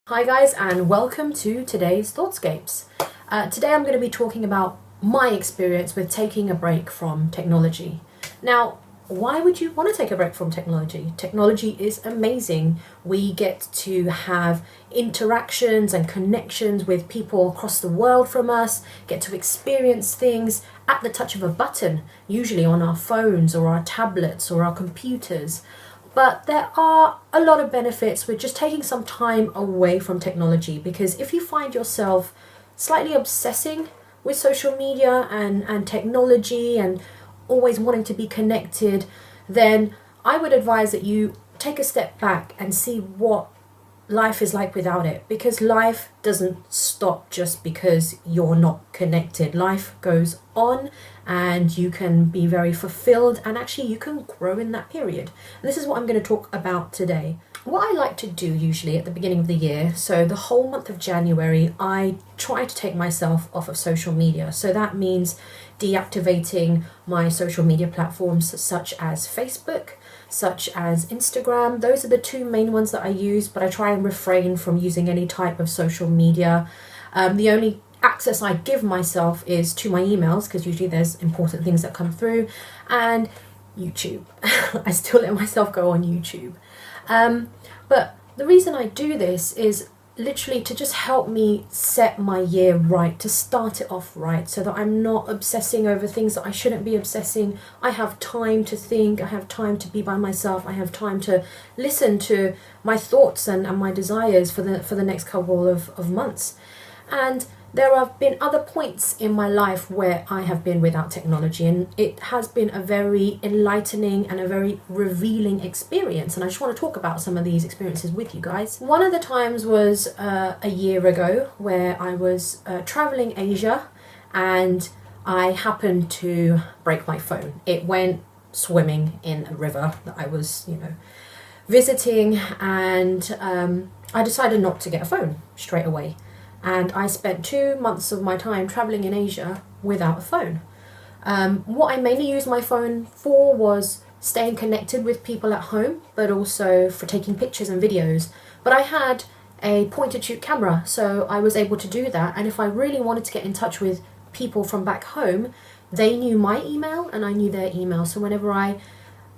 Hi guys, and welcome to today's Thoughtscapes. Today I'm going to be talking about my experience with taking a break from technology. Now, why would you want to take a break from technology? Technology is amazing. We get to have interactions and connections with people across the world from us, get to experience things at the touch of a button, usually on our phones or our tablets or our computers. But there are a lot of benefits with just taking some time away from technology, because if you find yourself slightly obsessing with social media and technology and always wanting to be connected, then I would advise that you take a step back and see what life is like without it, because life doesn't stop just because you're not connected. Life goes on and you can be very fulfilled, and actually you can grow in that period. And this is what I'm going to talk about today. What I like to do usually at the beginning of the year, so the whole month of January, I try to take myself off of social media. So that means deactivating my social media platforms such as Facebook, such as Instagram. Those are the two main ones that I use, but I try and refrain from using any type of social media. The only access I give myself is to my emails, because usually there's important things that come through, and YouTube. I still let myself go on YouTube. But the reason I do this is literally to just help me set my year right, to start it off right, so that I'm not obsessing over things that I shouldn't be obsessing. I have time to think, I have time to be by myself, I have time to listen to my thoughts and my desires for the next couple of months. And there have been other points in my life where I have been without technology, and it has been a very enlightening and a very revealing experience, and I just want to talk about some of these experiences with you guys. One of the times was a year ago, where I was traveling Asia and I happened to break my phone. It went swimming in a river that I was, visiting, and I decided not to get a phone straight away. And I spent 2 months of my time traveling in Asia without a phone. What I mainly used my phone for was staying connected with people at home, but also for taking pictures and videos. But I had a point-and-shoot camera, so I was able to do that. And if I really wanted to get in touch with people from back home, they knew my email and I knew their email. So whenever I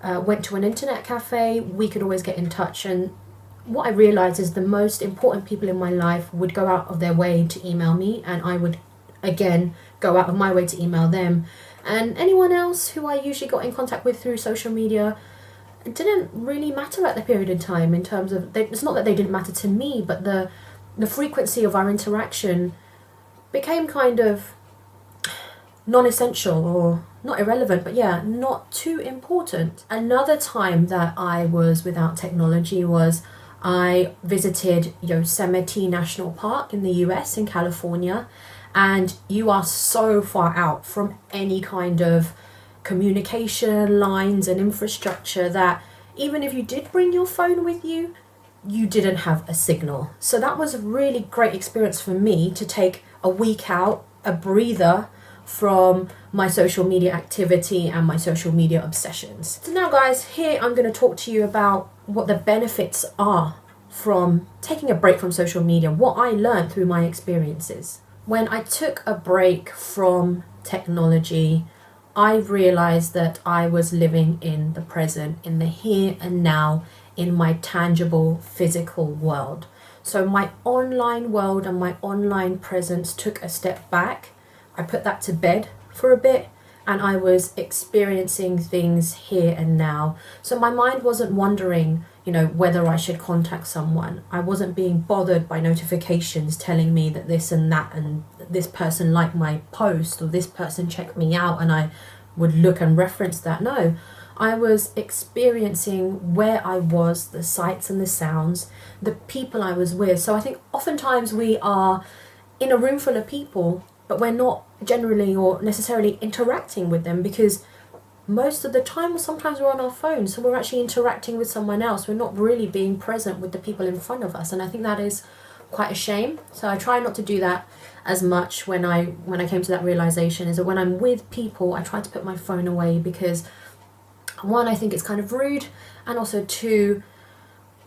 went to an internet cafe, we could always get in touch. And what I realized is the most important people in my life would go out of their way to email me, and I would again go out of my way to email them. And anyone else who I usually got in contact with through social media, it didn't really matter at the period in time, in terms of, it's not that they didn't matter to me, but the frequency of our interaction became kind of non-essential, or not irrelevant, but yeah, not too important. Another time that I was without technology was I visited Yosemite National Park in the US, in California, and you are so far out from any kind of communication lines and infrastructure that even if you did bring your phone with you, you didn't have a signal. So that was a really great experience for me, to take a week out, a breather from my social media activity and my social media obsessions. So now guys, here I'm going to talk to you about what the benefits are from taking a break from social media, what I learned through my experiences. When I took a break from technology, I realized that I was living in the present, in the here and now, in my tangible physical world. So my online world and my online presence took a step back. I put that to bed for a bit, and I was experiencing things here and now. So my mind wasn't wondering, whether I should contact someone. I wasn't being bothered by notifications telling me that this and that, and this person liked my post, or this person checked me out, and I would look and reference that. No, I was experiencing where I was, the sights and the sounds, the people I was with. So I think oftentimes we are in a room full of people, but we're not generally or necessarily interacting with them, because most of the time, or sometimes, we're on our phones, so we're actually interacting with someone else. We're not really being present with the people in front of us, and I think that is quite a shame. So I try not to do that as much. When I came to that realization, is that when I'm with people, I try to put my phone away, because one, I think it's kind of rude, and also two,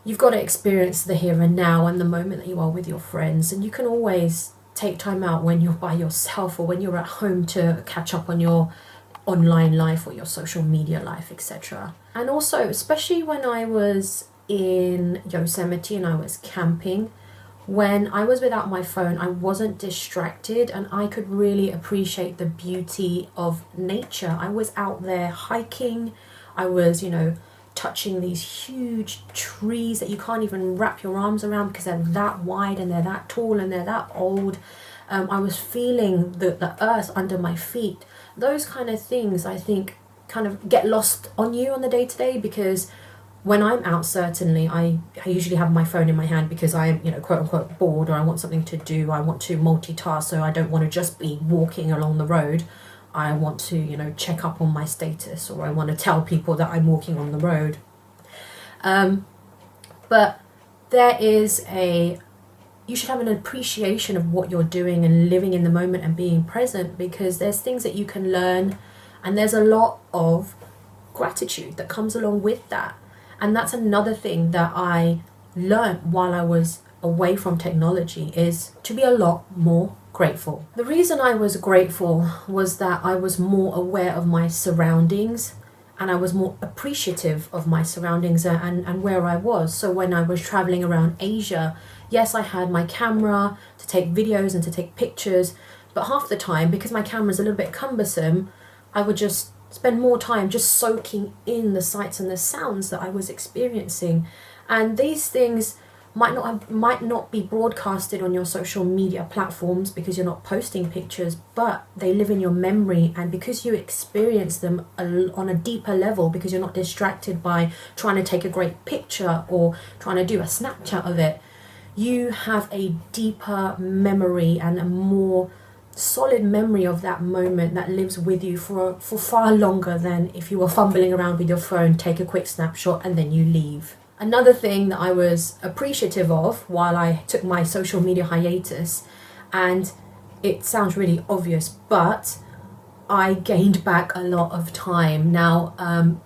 you've got to experience the here and now and the moment that you are with your friends. And you can always take time out when you're by yourself or when you're at home to catch up on your online life or your social media life, etc. And also, especially when I was in Yosemite and I was camping, when I was without my phone, I wasn't distracted and I could really appreciate the beauty of nature. I was out there hiking, I was, touching these huge trees that you can't even wrap your arms around because they're that wide and they're that tall and they're that old. I was feeling the earth under my feet. Those kind of things, I think, kind of get lost on you on the day-to-day, because when I'm out, certainly, I usually have my phone in my hand because I'm, quote-unquote bored, or I want something to do. I want to multitask, so I don't want to just be walking along the road. I want to, check up on my status, or I want to tell people that I'm walking on the road. But there is you should have an appreciation of what you're doing and living in the moment and being present, because there's things that you can learn, and there's a lot of gratitude that comes along with that. And that's another thing that I learned while I was away from technology, is to be a lot more grateful. The reason I was grateful was that I was more aware of my surroundings, and I was more appreciative of my surroundings and where I was. So when I was traveling around Asia, yes, I had my camera to take videos and to take pictures, but half the time, because my camera's a little bit cumbersome, I would just spend more time just soaking in the sights and the sounds that I was experiencing. And these things might not be broadcasted on your social media platforms because you're not posting pictures, but they live in your memory, and because you experience them on a deeper level, because you're not distracted by trying to take a great picture or trying to do a Snapchat of it, you have a deeper memory and a more solid memory of that moment that lives with you for far longer than if you were fumbling around with your phone, take a quick snapshot and then you leave. Another thing that I was appreciative of while I took my social media hiatus, and it sounds really obvious, but I gained back a lot of time. Now,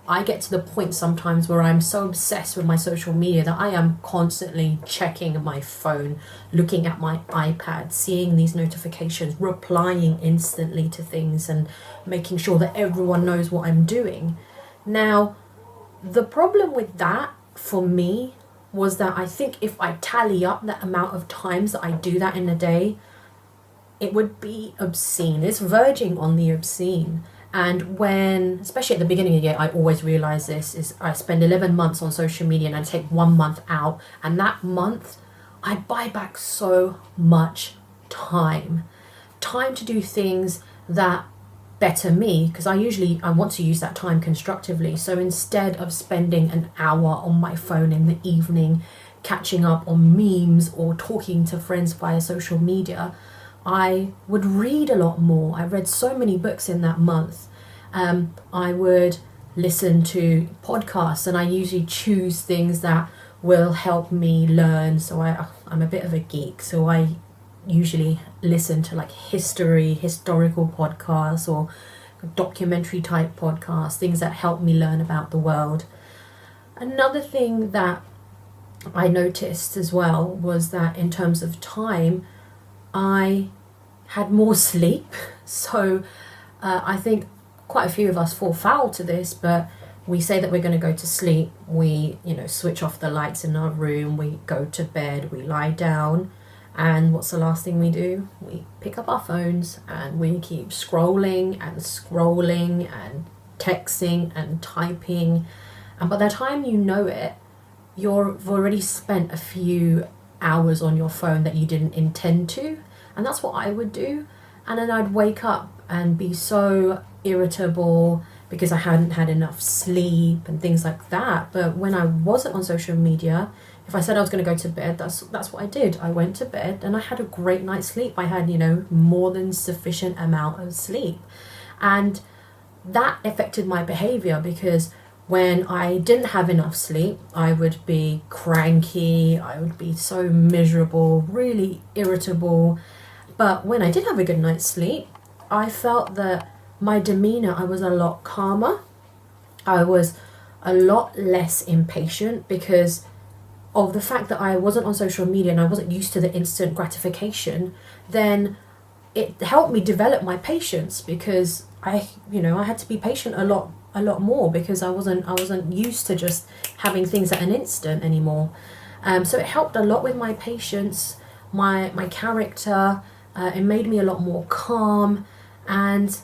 I get to the point sometimes where I'm so obsessed with my social media that I am constantly checking my phone, looking at my iPad, seeing these notifications, replying instantly to things, and making sure that everyone knows what I'm doing. Now, the problem with that for me was that I think if I tally up the amount of times that I do that in a day, it would be obscene. It's verging on the obscene. And when, especially at the beginning of the year, I always realize this, is I spend 11 months on social media and I take 1 month out, and that month I buy back so much time to do things that better me, because I want to use that time constructively. So instead of spending an hour on my phone in the evening catching up on memes or talking to friends via social media, I would read a lot more. I read so many books in that month. I would listen to podcasts, and I usually choose things that will help me learn. So I'm a bit of a geek, so I usually listen to like historical podcasts or documentary type podcasts, things that help me learn about the world. Another thing that I noticed as well was that in terms of time, I had more sleep. So I think quite a few of us fall foul to this, but we say that we're going to go to sleep. We, switch off the lights in our room. We go to bed. We lie down. And what's the last thing we do? We pick up our phones and we keep scrolling and texting and typing. And by the time you know it, you've already spent a few hours on your phone that you didn't intend to. And that's what I would do. And then I'd wake up and be so irritable because I hadn't had enough sleep and things like that. But when I wasn't on social media, if I said I was going to go to bed, that's what I did. I went to bed and I had a great night's sleep. I had, more than sufficient amount of sleep. And that affected my behavior, because when I didn't have enough sleep, I would be cranky, I would be so miserable, really irritable. But when I did have a good night's sleep, I felt that my demeanor, I was a lot calmer. I was a lot less impatient, because of the fact that I wasn't on social media and I wasn't used to the instant gratification, then it helped me develop my patience, because I had to be patient a lot more, because I wasn't used to just having things at an instant anymore. So it helped a lot with my patience, my character. It made me a lot more calm. And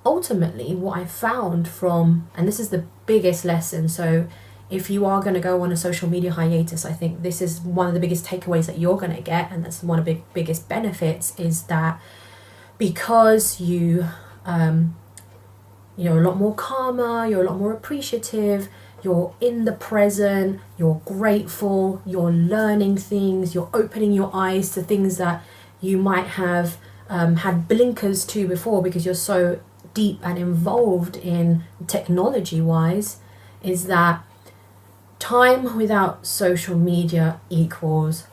ultimately what I found from, and this is the biggest lesson, so if you are going to go on a social media hiatus, I think this is one of the biggest takeaways that you're going to get, and that's one of the biggest benefits, is that because you're a lot more calmer, you're a lot more appreciative, you're in the present, you're grateful, you're learning things, you're opening your eyes to things that you might have had blinkers to before, because you're so deep and involved in technology wise, is that time without social media equals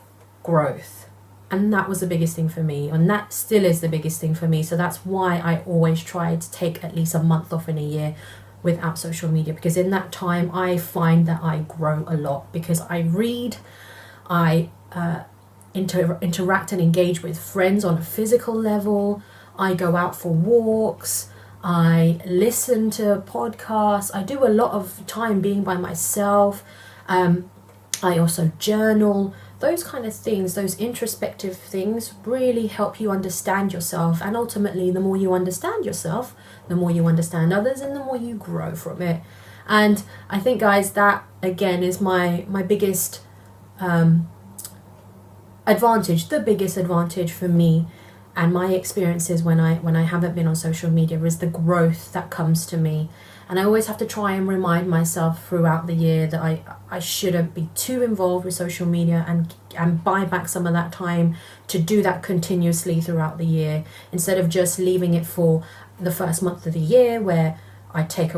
growth. And that was the biggest thing for me, and that still is the biggest thing for me. So that's why I always try to take at least a month off in a year without social media, because in that time I find that I grow a lot, because I read, I interact and engage with friends on a physical level, I go out for walks, I listen to podcasts, I do a lot of time being by myself. I also journal. Those kind of things, those introspective things, really help you understand yourself. And ultimately, the more you understand yourself, the more you understand others, and the more you grow from it. And I think, guys, that again is my biggest advantage. The biggest advantage for me and my experiences when I haven't been on social media is the growth that comes to me. And I always have to try and remind myself throughout the year that I shouldn't be too involved with social media, and buy back some of that time to do that continuously throughout the year, instead of just leaving it for the first month of the year where I take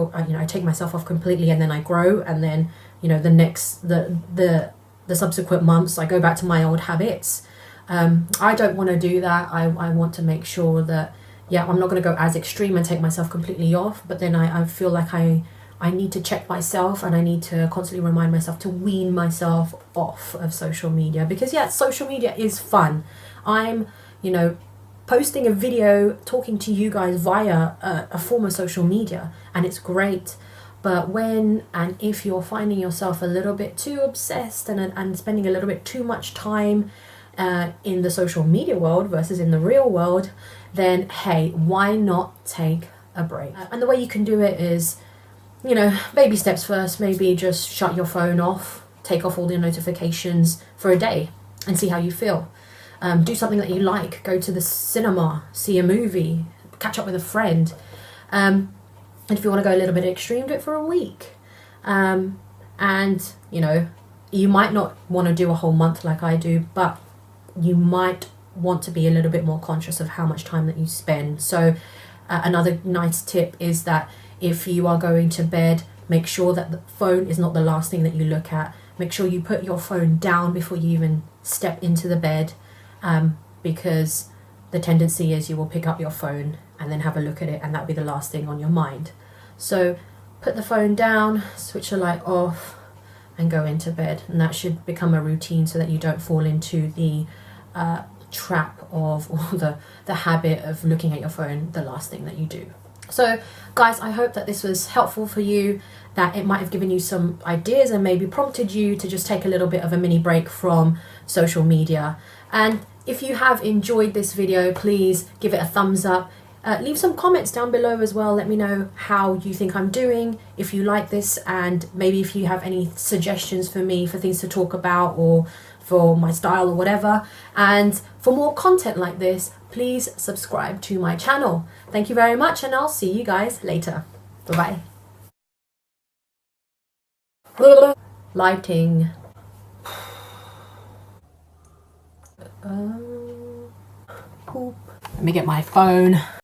myself off completely, and then I grow, and then the subsequent months I go back to my old habits. I don't want to do that. I want to make sure that, yeah, I'm not going to go as extreme and take myself completely off, but then I feel like I need to check myself, and I need to constantly remind myself to wean myself off of social media, because yeah, social media is fun. I'm, posting a video, talking to you guys via a form of social media, and it's great. But when and if you're finding yourself a little bit too obsessed and spending a little bit too much time in the social media world versus in the real world, then hey, why not take a break? And the way you can do it is, baby steps first. Maybe just shut your phone off, take off all the notifications for a day, and see how you feel. Do something that you like, go to the cinema, see a movie, catch up with a friend. And if you want to go a little bit extreme, do it for a week. And, you might not want to do a whole month like I do, but you might want to be a little bit more conscious of how much time that you spend. So another nice tip is that if you are going to bed, make sure that the phone is not the last thing that you look at. Make sure you put your phone down before you even step into the bed, because the tendency is you will pick up your phone and then have a look at it, and that'll be the last thing on your mind. So put the phone down, switch the light off, and go into bed. And that should become a routine, so that you don't fall into the trap of, or the habit of looking at your phone the last thing that you do. So guys, I hope that this was helpful for you, that it might have given you some ideas and maybe prompted you to just take a little bit of a mini break from social media. And if you have enjoyed this video, please give it a thumbs up. Leave some comments down below as well. Let me know how you think I'm doing, if you like this, and maybe if you have any suggestions for me for things to talk about, or for my style or whatever. And for more content like this, please subscribe to my channel. Thank you very much, and I'll see you guys later. Bye bye. Lighting. Poop. Let me get my phone.